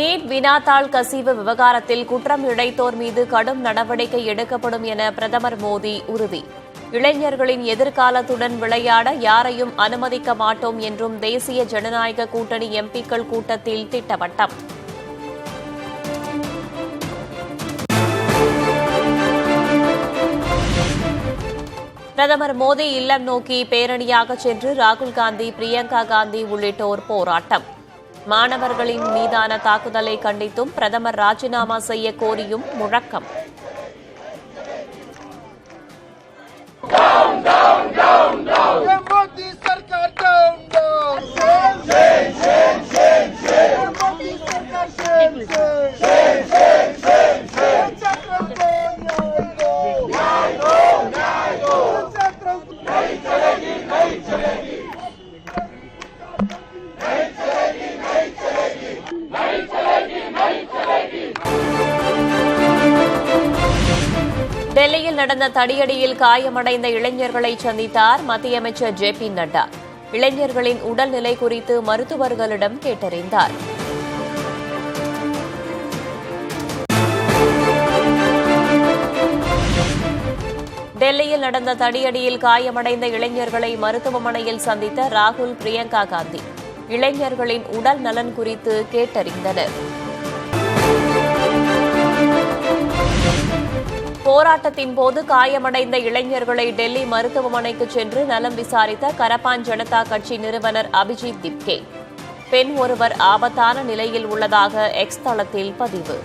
NEET வினாத்தாள் கசிவு விவகாரத்தில் குற்றம் இழைத்தோர் மீது கடும் நடவடிக்கை எடுக்கப்படும் என பிரதமர் மோடி உறுதி. இளைஞர்களின் எதிர்காலத்துடன் விளையாட யாரையும் அனுமதிக்க மாட்டோம் என்றும் தேசிய ஜனநாயக கூட்டணி எம்பிக்கள் கூட்டத்தில் திட்டவட்டம். பிரதமர் மோடி இல்லம் நோக்கி பேரணியாக சென்று ராகுல் காந்தி, பிரியங்கா காந்தி உள்ளிட்டோர் போராட்டம். மாணவர்களின் மீதான தாக்குதலை கண்டித்தும் பிரதமர் ராஜினாமா செய்ய கோரியும் முழக்கம். டெல்லியில் நடந்த தடியடியில் காயமடைந்த இளைஞர்களை சந்தித்தார் மத்திய அமைச்சர் ஜே.பி. நட்டா. இளைஞர்களின் உடல்நிலை குறித்து மருத்துவர்களிடம் கேட்டறிந்தார். டெல்லியில் நடந்த தடியடியில் காயமடைந்த இளைஞர்களை மருத்துவமனையில் சந்தித்த ராகுல், பிரியங்கா காந்தி இளைஞர்களின் உடல் நலன் குறித்து கேட்டறிந்தனர். போராட்டத்தின் போது காயமடைந்த இளைஞர்களை டெல்லி மருத்துவமனைக்கு சென்று நலம் விசாரித்த கரப்பான் ஜனதா கட்சி நிறுவனர் அபிஜித் திப்கே. பெண் ஒருவர் ஆபத்தான நிலையில் உள்ளதாக எக்ஸ் தளத்தில் பதிவு.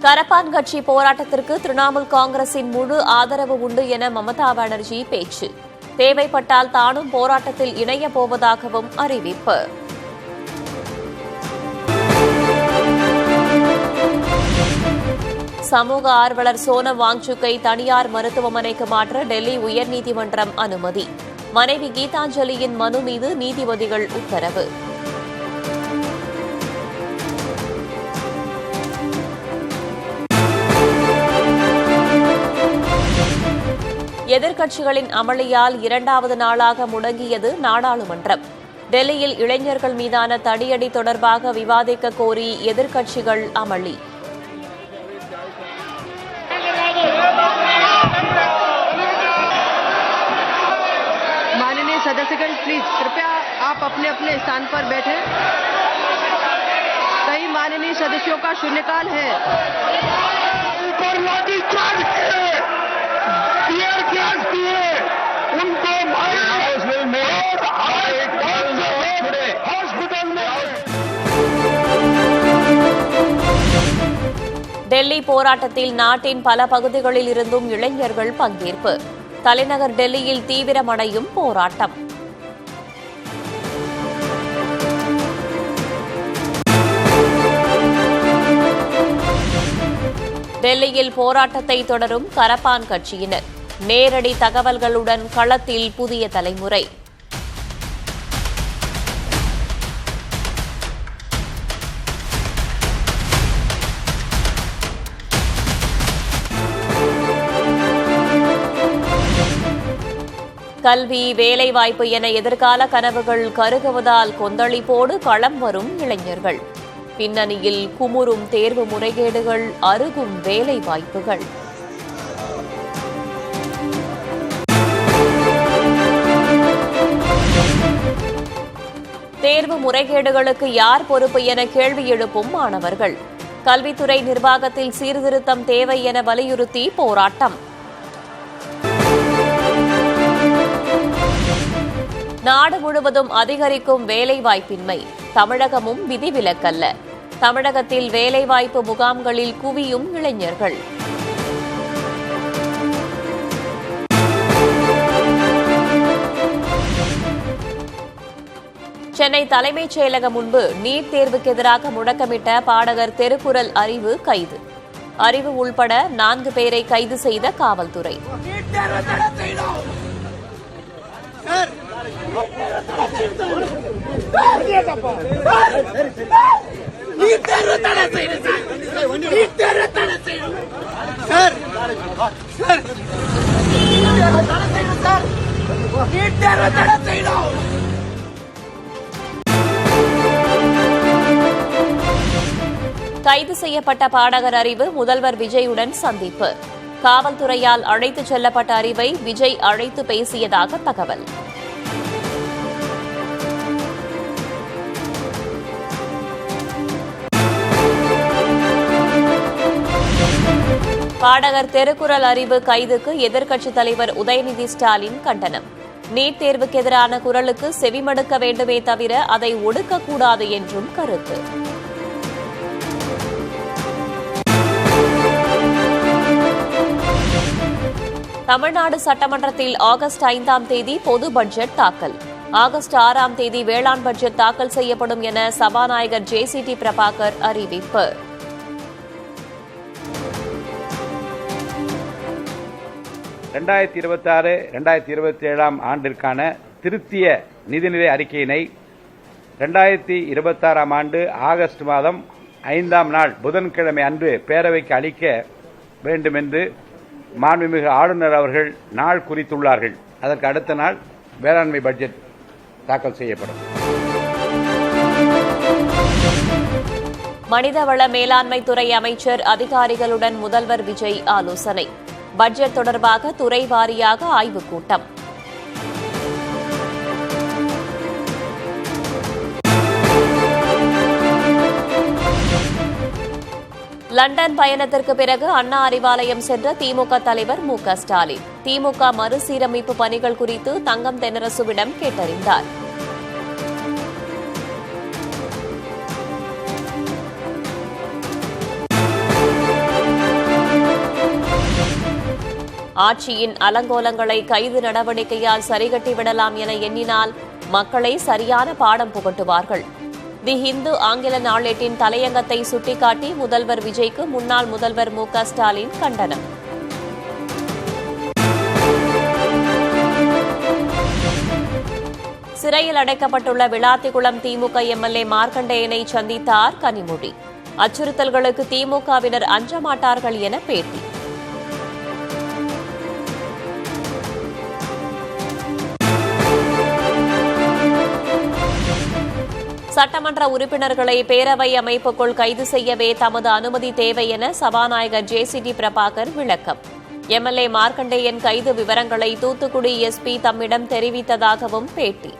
கரப்பான் கட்சி போராட்டத்திற்கு திரிணாமுல் காங்கிரசின் முழு ஆதரவு உண்டு என மமதா பானர்ஜி பேச்சு. தேவைப்பட்டால் தானும் போராட்டத்தில் இணையப் போவதாகவும் அறிவிப்பு. சமூக ஆர்வலர் சோனம் வாங்சுக்கை தனியார் மருத்துவமனைக்கு மாற்ற டெல்லி உயர்நீதிமன்றம் அனுமதி. மனைவி கீதாஞ்சலியின் மனு மீது நீதிபதிகள் உத்தரவு. எதிர்க்கட்சிகளின் அமளியால் இரண்டாவது நாளாக முடங்கியது நாடாளுமன்றம். டெல்லியில் இளைஞர்கள் மீதான தடியடி தொடர்பாக விவாதிக்க கோரி எதிர்க்கட்சிகள் அமளி. माननीय सदस्यगण, प्लीज कृपया आप अपने अपने स्थान पर बैठें। कई माननीय सदस्यों का शून्यकाल है। டெல்லி போராட்டத்தில் நாட்டின் பல பகுதிகளில் இருந்தும் இளைஞர்கள் பங்கேற்பு. தலைநகர் டெல்லியில் தீவிரமடையும் போராட்டம். டெல்லியில் போராட்டத்தை தொடரும் கரப்பான் கட்சியினர். நேரடி தகவல்களுடன் களத்தில் புதிய தலைமுறை. கல்வி, வேலைவாய்ப்பு என எதிர்கால கனவுகள் கருகுவதால் கொந்தளிப்போடு களம் வரும் இளைஞர்கள். பின்னணியில் குமுறும் தேர்வு முறைகேடுகள், அருகும் வேலைவாய்ப்புகள். தேர்வு முறைகேடுகளுக்கு யார் பொறுப்பு என கேள்வி எழுப்பும் மாணவர்கள். கல்வித்துறை நிர்வாகத்தில் சீர்திருத்தம் தேவை என வலியுறுத்தி போராட்டம். நாடு முழுவதும் அதிகரிக்கும் வேலைவாய்ப்பின்மை. தமிழகமும் விதிவிலக்கல்ல. தமிழகத்தில் வேலைவாய்ப்பு முகாம்களில் குவியும் இளைஞர்கள். சென்னை தலைமைச் செயலகம் முன்பு நீட் தேர்வுக்கு எதிராக முழக்கமிட்ட பாடகர் தெருக்குறள் அறிவு கைது. அறிவு உள்பட 4 பேரை கைது செய்த காவல்துறை. சார் கைது செய்யப்பட்ட பாடகர் அறிவு முதல்வர் விஜயுடன் சந்திப்பு. காவல்துறையால் அழைத்துச் செல்லப்பட்ட அறிவை விஜய் அழைத்து பேசியதாக தகவல். பாடகர் திருக்குறள் அறிவு கைதுக்கு எதிர்க்கட்சித் தலைவர் உதயநிதி ஸ்டாலின் கண்டனம். நீட் தேர்வுக்கு எதிரான குரலுக்கு செவிமடுக்க வேண்டுமே தவிர அதை ஒடுக்கக்கூடாது என்றும் கருத்து. தமிழ்நாடு சட்டமன்றத்தில் ஆகஸ்ட் 5ஆம் தேதி பொது பட்ஜெட் தாக்கல். ஆகஸ்ட் 6ஆம் தேதி வேளாண் பட்ஜெட் தாக்கல் செய்யப்படும் என சபாநாயகர் ஜே.சி.டி. பிரபாகர் அறிவிப்பு. ரெண்டாயிரத்தி 26-2027 ஆண்டிற்கான திருத்திய நிதிநிலை அறிக்கையினை 2026 ஆண்டு ஆகஸ்ட் மாதம் 5ஆம் நாள் புதன்கிழமை அன்று பேரவைக்கு அளிக்க வேண்டும் என்று மாண்புமிகு ஆளுநர் அவர்கள் நாள் குறித்துள்ளார்கள். அதற்கு அடுத்த நாள் வேளாண்மை பட்ஜெட் தாக்கல் செய்யப்படும். மனிதவள மேலாண்மைத்துறை அமைச்சர் அதிகாரிகளுடன் முதல்வர் விஜய் ஆலோசனை. பட்ஜெட் தொடர்பாக துறை வாரியாக ஆய்வுக் கூட்டம். லண்டன் பயணத்திற்கு பிறகு அண்ணா அறிவாலயம் சென்ற திமுக தலைவர் மு.க.ஸ்டாலின் திமுக மறுசீரமைப்பு பணிகள் குறித்து தங்கம் தென்னரசுவிடம் கேட்டறிந்தார். ஆட்சியின் அலங்கோலங்களை கைது நடவடிக்கையால் சரிகட்டிவிடலாம் என எண்ணினால் மக்களை சரியான பாடம் புகட்டுவார்கள். தி ஹிந்து ஆங்கில நாளேட்டின் தலையங்கத்தை சுட்டிக்காட்டி முதல்வர் விஜய்க்கு முன்னாள் முதல்வர் மு.க.ஸ்டாலின் கண்டனம். சிறையில் அடைக்கப்பட்டுள்ள விளாத்திகுளம் திமுக எம்எல்ஏ மார்க்கண்டேயனை சந்தித்தார் கனிமொழி. அச்சுறுத்தல்களுக்கு திமுகவினர் அஞ்ச மாட்டார்கள் என பேட்டி. சட்டமன்ற உறுப்பினர்களை பேரவை அமைப்புக்குள் கைது செய்யவே தமது அனுமதி தேவை என சபாநாயகர் ஜே.சி.டி. பிரபாகர் விளக்கம். எம்எல்ஏ மார்க்கண்டேயன் கைது விவரங்களை தூத்துக்குடி எஸ்பி தம்மிடம் தெரிவித்ததாகவும் பேட்டி.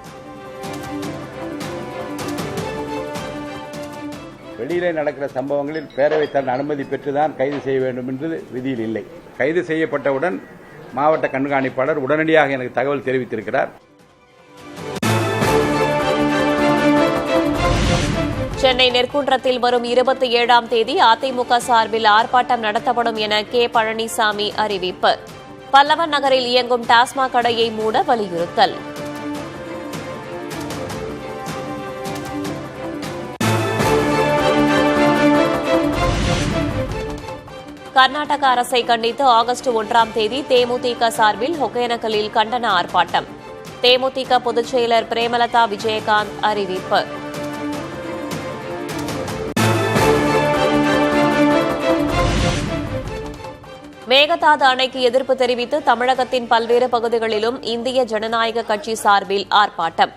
வெளியிலே நடக்கிற சம்பவங்களில் பேரவை தன் அனுமதி பெற்றுதான் கைது செய்ய வேண்டும் என்று விதியில் இல்லை. கைது செய்யப்பட்டவுடன் மாவட்ட கண்காணிப்பாளர் உடனடியாக எனக்கு தகவல் தெரிவித்திருக்கிறார். சென்னை நெற்குன்றத்தில் வரும் 27ஆம் தேதி அதிமுக சார்பில் ஆர்ப்பாட்டம் நடத்தப்படும் என கே. பழனிசாமி அறிவிப்பு. பல்லவன் நகரில் இயங்கும் டாஸ்மாக் கடையை மூட வலியுறுத்தல். கர்நாடக அரசை கண்டித்து ஆகஸ்ட் 1ஆம் தேதி தேமுதிக சார்பில் ஒகேனக்கலில் கண்டன ஆர்ப்பாட்டம். தேமுதிக பொதுச் செயலர் பிரேமலதா விஜயகாந்த் அறிவிப்பு. மேகதாது அணைக்கு எதிர்ப்பு தெரிவித்து தமிழகத்தின் பல்வேறு பகுதிகளிலும் இந்திய ஜனநாயக கட்சி சார்பில் ஆர்ப்பாட்டம்.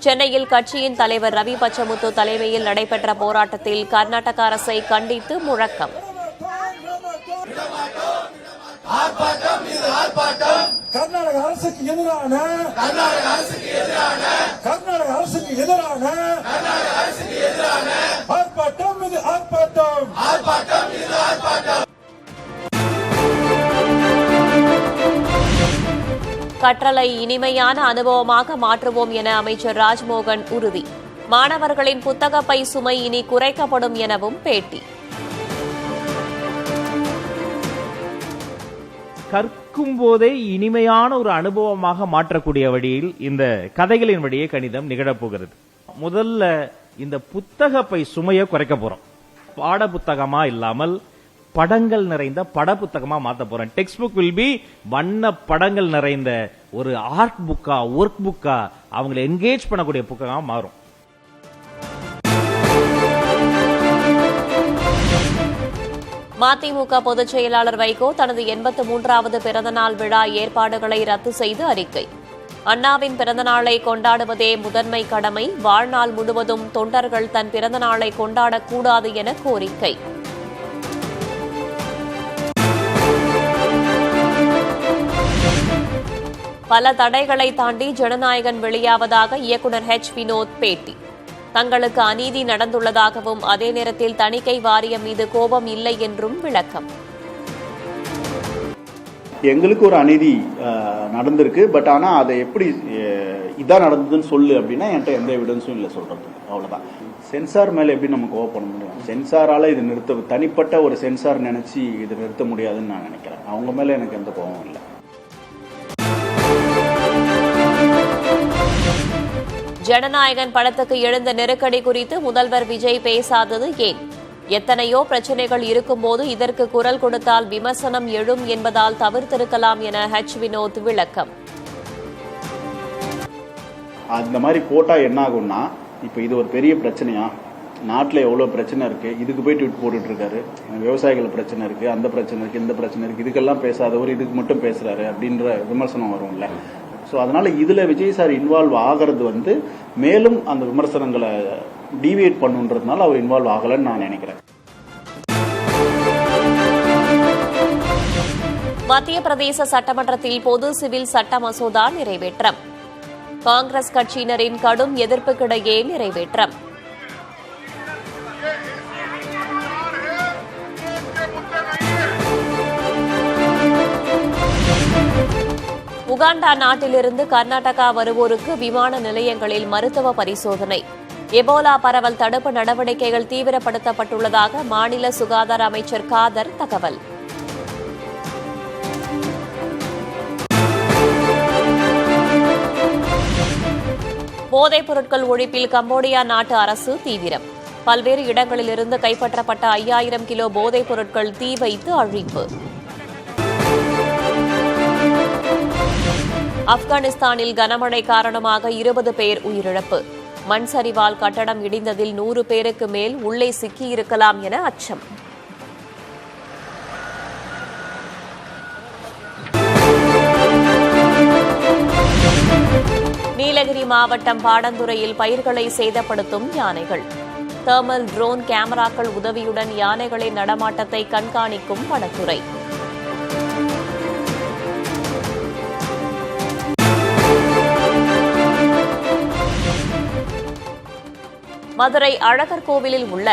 சென்னையில் கட்சியின் தலைவர் ரவி பச்சமுத்து தலைமையில் நடைபெற்ற போராட்டத்தில் கர்நாடக அரசை கண்டித்து முழக்கம். கர்நாடக அரசுக்கு எதிரான ஆர்ப்பாட்டம் இது ஆர்ப்பாட்டம். கற்றலை இனிமையான அனுபவமாக மாற்றுவோம் என அமைச்சர் ராஜ்மோகன் உறுதி. மாணவர்களின் புத்தக பை சுமை இனி குறைக்கப்படும் எனவும் பேட்டி. கற்கும் போதே இனிமையான ஒரு அனுபவமாக மாற்றக்கூடிய வழியில் இந்த கதைகளின் வழியே கணிதம் நிகழப்போகிறது. முதல்ல இந்த புத்தக பை சுமையை குறைக்க போறோம். பாட புத்தகமா இல்லாமல் படங்கள் நிறைந்த பட புத்தகமா மாத்த போறோம். டெக்ஸ்ட் புக் வில் பி வண்ண படங்கள் நிறைந்த ஒரு ஆர்ட் புக்கா, ஒர்க் புக்கா, அவங்களை என்கேஜ் பண்ணக்கூடிய புத்தகமா மாறும். மதிமுக பொதுச் செயலாளர் வைகோ தனது 83வது பிறந்தநாள் விழா ஏற்பாடுகளை ரத்து செய்து அறிக்கை. அண்ணாவின் பிறந்தநாளை கொண்டாடுவதே முதன்மை கடமை, வாழ்நாள் முழுவதும் தொண்டர்கள் தன் பிறந்தநாளை கொண்டாடக்கூடாது என கோரிக்கை. பல தடைகளை தாண்டி ஜனநாயகன் வெளியாவதாக இயக்குநர் வினோத் பேட்டி. தங்களுக்கு அநீதி நடந்துள்ளதாகவும் அதே நேரத்தில் தணிக்கை வாரியம் மீது கோபம் இல்லை என்றும் விளக்கம். எங்களுக்கு ஒரு அநீதி நடந்திருக்கு, பட் ஆனால் அதை எப்படி இதான் நடந்ததுன்னு சொல்லு அப்படின்னா என்கிட்ட எந்த எவிடன்ஸும் இல்லை சொல்றது. அவ்வளோதான். சென்சார் மேலே எப்படி நம்ம கோவப்பட முடியும்? சென்சாரால இது நிறுத்த, தனிப்பட்ட ஒரு சென்சார் நினைச்சு இது நிறுத்த முடியாதுன்னு நான் நினைக்கிறேன். அவங்க மேலே எனக்கு எந்த கோபமும் இல்லை. ஜனநாயகன் படத்துக்கு எழுந்த நெருக்கடி குறித்து முதல்வர் விஜய் பேசாதது ஏன்? எத்தனையோ பிரச்சனைகள் இருக்கும்போது இதற்கு குரல் கொடுத்தால் விமர்சனம் எழும் என்பதால் தவிர்த்திருக்கலாம் என வினோத் விளக்கம். அந்த மாதிரி போட்டா என்ன ஆகும்னா, இப்ப இது ஒரு பெரிய பிரச்சனையா, நாட்டில் எவ்வளவு பிரச்சனை இருக்கு, இதுக்கு போய் ட்வீட் போட்டுட்டு இருக்காரு, விவசாயிகள் பிரச்சனை இருக்கு, அந்த பிரச்சனை இருக்கு, இந்த பிரச்சனை இருக்கு, இதுக்கெல்லாம் பேசாதவர் இதுக்கு மட்டும் பேசுறாரு அப்படின்ற விமர்சனம் வரும்ல. ஸோ அதனால இதுல விஜய் சார் இன்வால்வ் ஆகிறது மேலும் அந்த விமர்சனங்களை டீவியேட் பண்ணுன்றதுனால அவர் இன்வால்வ் ஆகலன்னு நான் நினைக்கிறேன். மத்திய பிரதேச சட்டமன்றத்தில் பொது சிவில் சட்ட மசோதா நிறைவேற்றம். காங்கிரஸ் கட்சியினரின் கடும் எதிர்ப்புக்கிடையே நிறைவேற்றம். உகாண்டா நாட்டிலிருந்து கர்நாடகா வருவோருக்கு விமான நிலையங்களில் மருத்துவ பரிசோதனை. எபோலா பரவல் தடுப்பு நடவடிக்கைகள் தீவிரப்படுத்தப்பட்டுள்ளதாக மாநில சுகாதார அமைச்சர் காதர் தகவல். போதைப் பொருட்கள் ஒழிப்பில் கம்போடியா நாட்டு அரசு தீவிரம். பல்வேறு இடங்களிலிருந்து கைப்பற்றப்பட்ட 5000 கிலோ போதைப் பொருட்கள் தீ வைத்து அழிப்பு. ஆப்கானிஸ்தானில் கனமழை காரணமாக 20 பேர் உயிரிழப்பு. மண் சரிவால் கட்டடம் இடிந்ததில் 100 பேருக்கு மேல் உள்ளே சிக்கியிருக்கலாம் என அச்சம். நீலகிரி மாவட்டம் பாடந்துறையில் பயிர்களை சேதப்படுத்தும் யானைகள். தெர்மல் ட்ரோன் கேமராக்கள் உதவியுடன் யானைகளின் நடமாட்டத்தை கண்காணிக்கும் வனத்துறை. மதுரை அழகர் கோவிலில் உள்ள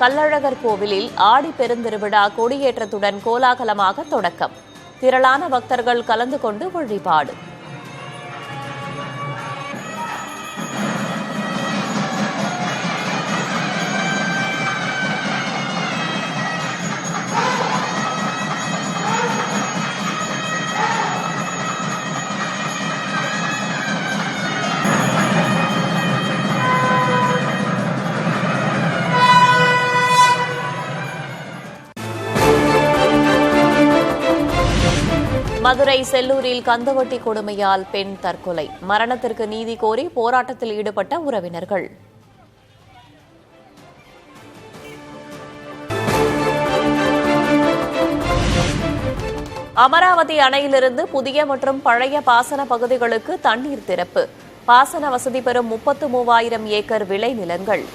கள்ளழகர் கோவிலில் ஆடி பெருந்திருவிழா கொடியேற்றத்துடன் கோலாகலமாக தொடக்கம். திரளான பக்தர்கள் கலந்து கொண்டு வழிபாடு. மதுரை செல்லூரில் கந்துவட்டி கொடுமையால் பெண் தற்கொலை. மரணத்திற்கு நீதி கோரி போராட்டத்தில் ஈடுபட்ட உறவினர்கள். அமராவதி அணையிலிருந்து புதிய மற்றும் பழைய பாசன பகுதிகளுக்கு தண்ணீர் திறப்பு. பாசன வசதி பெறும் 33,000 ஏக்கர் விளைநிலங்கள்.